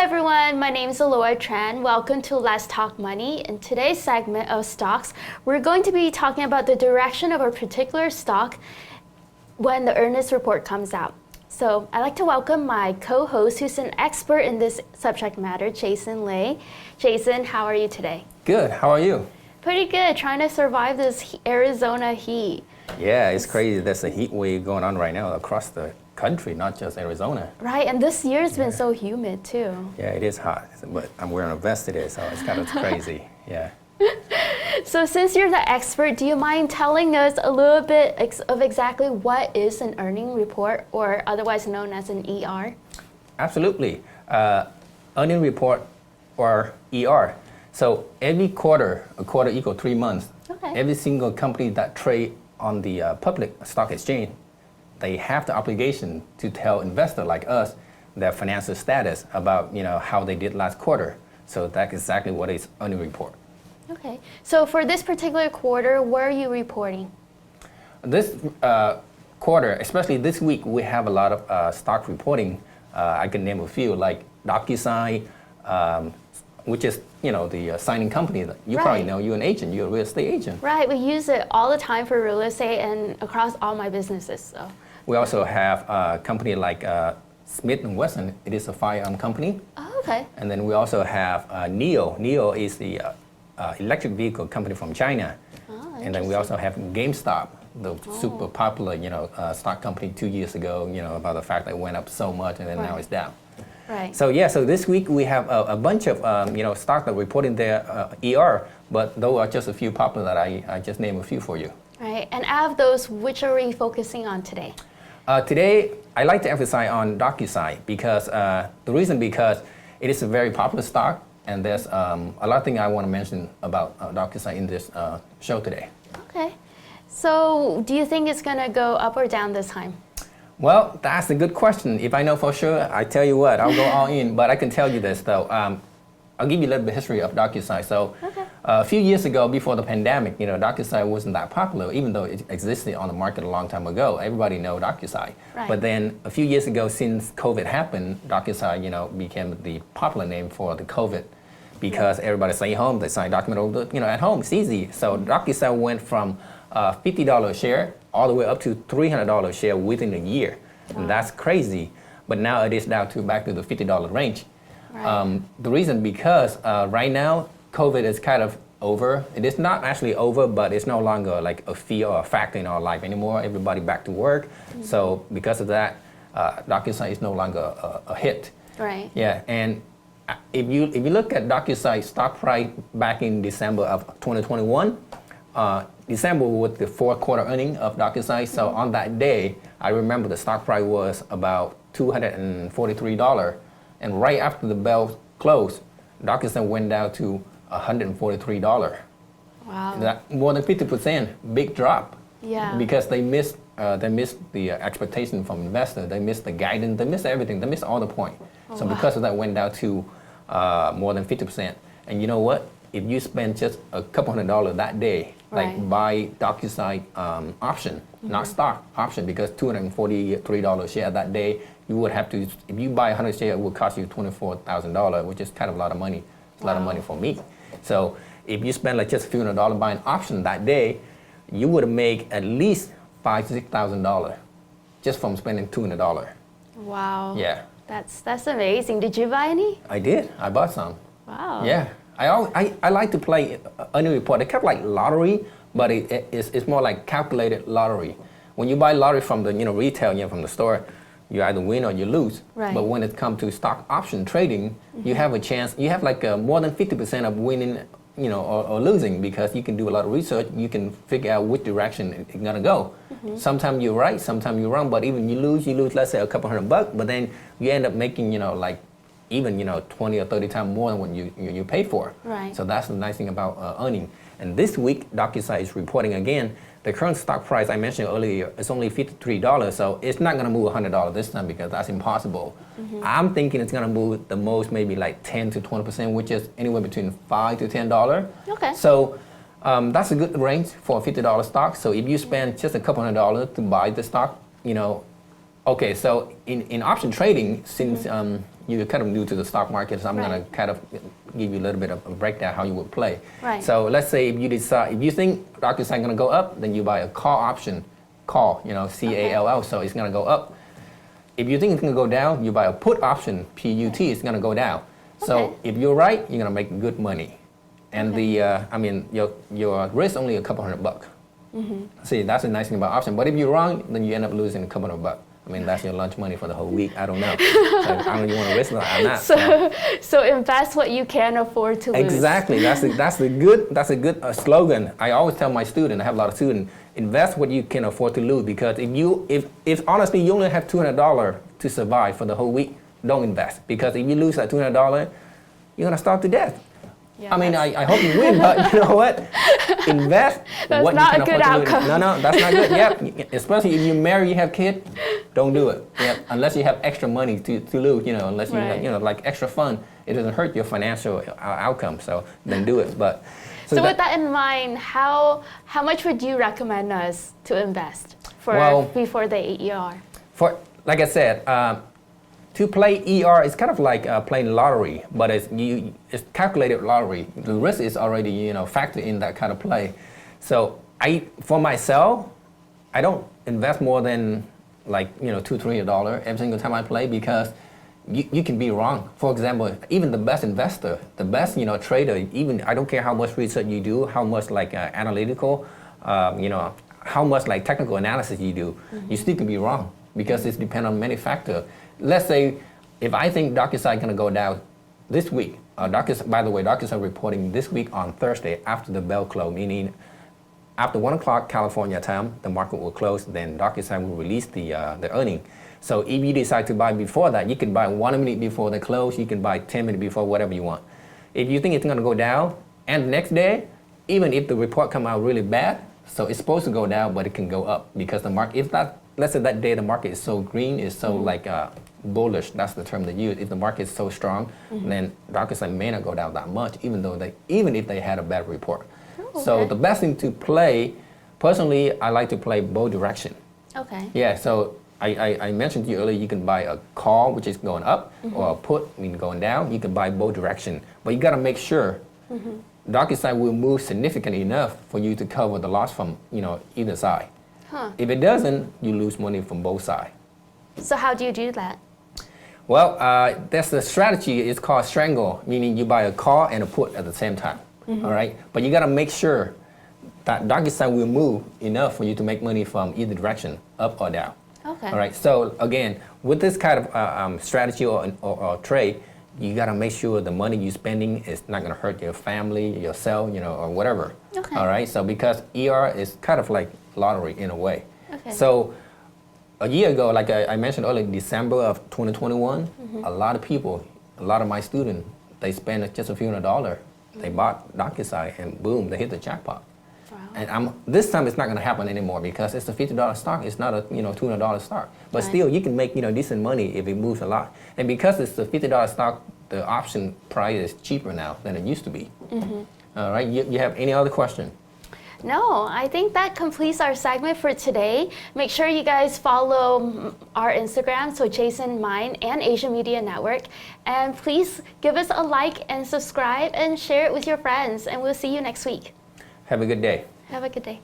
everyone, my name is Elora Tran. Welcome to Let's Talk Money. In today's segment of stocks, we're going to be talking about the direction of a particular stock when the earnings report comes out. So I'd like to welcome my co-host who's an expert in this subject matter, Jason Lei. Jason, how are you today? Good, how are you? Pretty good, trying to survive this Arizona heat. Yeah, it's crazy. There's a heat wave going on right now across the country, not just Arizona. Right, and this year's been so humid too. Yeah, it is hot, but I'm wearing a vest today, so it's kind of crazy. Yeah. So since you're the expert, do you mind telling us a little bit of exactly what is an earning report, or otherwise known as an ER? Absolutely. Earning report, or ER. So every quarter, a quarter equals 3 months. Okay. Every single company that trade on the public stock exchange, they have the obligation to tell investors like us their financial status about how they did last quarter. So that's exactly what is earning report. Okay. So for this particular quarter, where are you reporting? This quarter, especially this week, we have a lot of stock reporting. I can name a few like Docusign, which is the signing company that you probably know. You're an agent. You're a real estate agent. Right. We use it all the time for real estate and across all my businesses. So. We also have a company like Smith & Wesson. It is a firearm company. Oh, okay. And then we also have NIO. NIO is the electric vehicle company from China. Oh, and then we also have GameStop, the super popular stock company 2 years ago. About the fact that it went up so much and then now it's down. Right. So yeah, so this week we have a bunch of stocks that reporting their ER, but those are just a few popular that I just named a few for you. Right. And out of those, which are we focusing on today? Today, I like to emphasize on Docusign because because it is a very popular stock, and there's a lot of things I want to mention about Docusign in this show today. Okay. So do you think it's going to go up or down this time? Well, that's a good question. If I know for sure, I tell you what, I'll go all in. But I can tell you this though. I'll give you a little bit of history of Docusign. So a few years ago, before the pandemic, Docusign wasn't that popular, even though it existed on the market a long time ago. Everybody know Docusign. Right. But then a few years ago, since COVID happened, Docusign, became the popular name for the COVID because everybody stay home, they sign document at home. It's easy. So Docusign went from $50 a share all the way up to $300 a share within a year. Wow. And that's crazy. But now it is down to back to the $50 range. Right. The reason because right now COVID is kind of over. It is not actually over, but it's no longer like a fear or a factor in our life anymore. Everybody back to work. Mm-hmm. So because of that, Docusign is no longer a hit. Right. Yeah, and if you look at Docusign stock price back in December of 2021, December was the fourth quarter earning of Docusign. So on that day, I remember the stock price was about $243. And right after the bell closed, Docusign went down to $143. Wow. That more than 50%, big drop. Yeah. Because they missed the expectation from investors. They missed the guidance. They missed everything. They missed all the point. Oh, so wow. because of that, went down to more than 50%. And you know what? If you spend just a couple $100 that day, like buy Docusign option, not stock option, because $243 share that day, you would have to, if you buy 100 shares, it would cost you $24,000, which is kind of a lot of money. It's a lot of money for me. So if you spend like just a few $100 buying option that day, you would make at least $5,000 to $6,000 just from spending $200. Wow. Yeah. That's amazing. Did you buy any? I did. I bought some. Wow. Yeah. I like to play earning report. It's kind of like lottery, but it's more like calculated lottery. When you buy lottery from the retail, from the store, you either win or you lose. Right. But when it comes to stock option trading, you have a chance. You have like more than 50% of winning, or losing, because you can do a lot of research. You can figure out which direction it's gonna go. Mm-hmm. Sometimes you're right, sometimes you're wrong. But even you lose, let's say a couple $100, but then you end up making, even 20 or 30 times more than what you pay for. Right. So that's the nice thing about earning. And this week, Docusign is reporting again. The current stock price I mentioned earlier is only $53, so it's not going to move $100 this time because that's impossible. Mm-hmm. I'm thinking it's going to move the most, maybe like 10 to 20%, which is anywhere between $5 to $10. Okay. So that's a good range for a $50 stock. So if you spend just a couple $100 to buy the stock, Okay, so in option trading, since you're kind of new to the stock market, so I'm Right. going to kind of give you a little bit of a breakdown how you would play. Right. So let's say if you think Docusign going to go up, then you buy a call option, call, CALL, so it's going to go up. If you think it's going to go down, you buy a put option, PUT, it's going to go down. So Okay. if you're right, you're going to make good money. And your risk only a couple $100. See, that's the nice thing about option. But if you're wrong, then you end up losing a couple $100. I mean, that's your lunch money for the whole week. I don't know. So I don't know if you want to risk that or not. So invest what you can afford to lose. Exactly. That's a good slogan. I always tell my students, I have a lot of students, invest what you can afford to lose, because if honestly you only have $200 to survive for the whole week, don't invest, because if you lose that $200, you're gonna starve to death. Yeah, I mean, I hope you win, but you know what? Invest That's what not you can a good afford to lose. outcome. No, that's not good. Yep. Especially if you marry, you have kids, don't do it. Yep. Unless you have extra money to lose, unless you Right. have, like extra fun, it doesn't hurt your financial outcome. So then do it. But So with that in mind, how much would you recommend us to invest before the AER? For like I said, to play ER is kind of like playing lottery, but it's calculated lottery. The risk is already factored in that kind of play. So for myself, I don't invest more than like $200-300 every single time I play, because you can be wrong. For example, even the best investor, the best trader, even I don't care how much research you do, how much like analytical, how much like technical analysis you do, you still can be wrong, because it's depend on many factors. Let's say if I think Docusign going to go down this week, by the way, Docusign reporting this week on Thursday after the bell close, meaning after 1 o'clock California time, the market will close, then Docusign will release the earning. So if you decide to buy before that, you can buy 1 minute before the close, you can buy 10 minutes before, whatever you want. If you think it's going to go down, and the next day, even if the report come out really bad, so it's supposed to go down, but it can go up, because the market, if that, let's say that day the market is so green, is so like bullish, that's the term they use. If the market is so strong, then Docusign may not go down that much, even if they had a bad report. Oh, So okay. the best thing to play, personally, I like to play both direction. Okay. Yeah, so I mentioned to you earlier, you can buy a call, which is going up, or a put, going down. You can buy both direction, but you got to make sure Docusign will move significantly enough for you to cover the loss from either side. Huh. If it doesn't, you lose money from both sides. So how do you do that? Well, that's the strategy. It's called strangle, meaning you buy a call and a put at the same time. All right, but you got to make sure that Docusign will move enough for you to make money from either direction, up or down. Okay. All right. So again, with this kind of strategy or trade, you got to make sure the money you're spending is not going to hurt your family, yourself, or whatever. Okay. All right. So because ER is kind of like lottery in a way. Okay. So a year ago, like I mentioned earlier, December of 2021, a lot of people, a lot of my students, they spent just a few $100. They bought Docusign and boom, they hit the jackpot. Wow. And this time it's not going to happen anymore, because it's a $50 stock. It's not a $200 stock. But Right. still, you can make decent money if it moves a lot. And because it's a $50 stock, the option price is cheaper now than it used to be. All right. You have any other question? No, I think that completes our segment for today. Make sure you guys follow our Instagram, so Jason, mine, and Asian Media Network. And please give us a like and subscribe and share it with your friends. And we'll see you next week. Have a good day. Have a good day.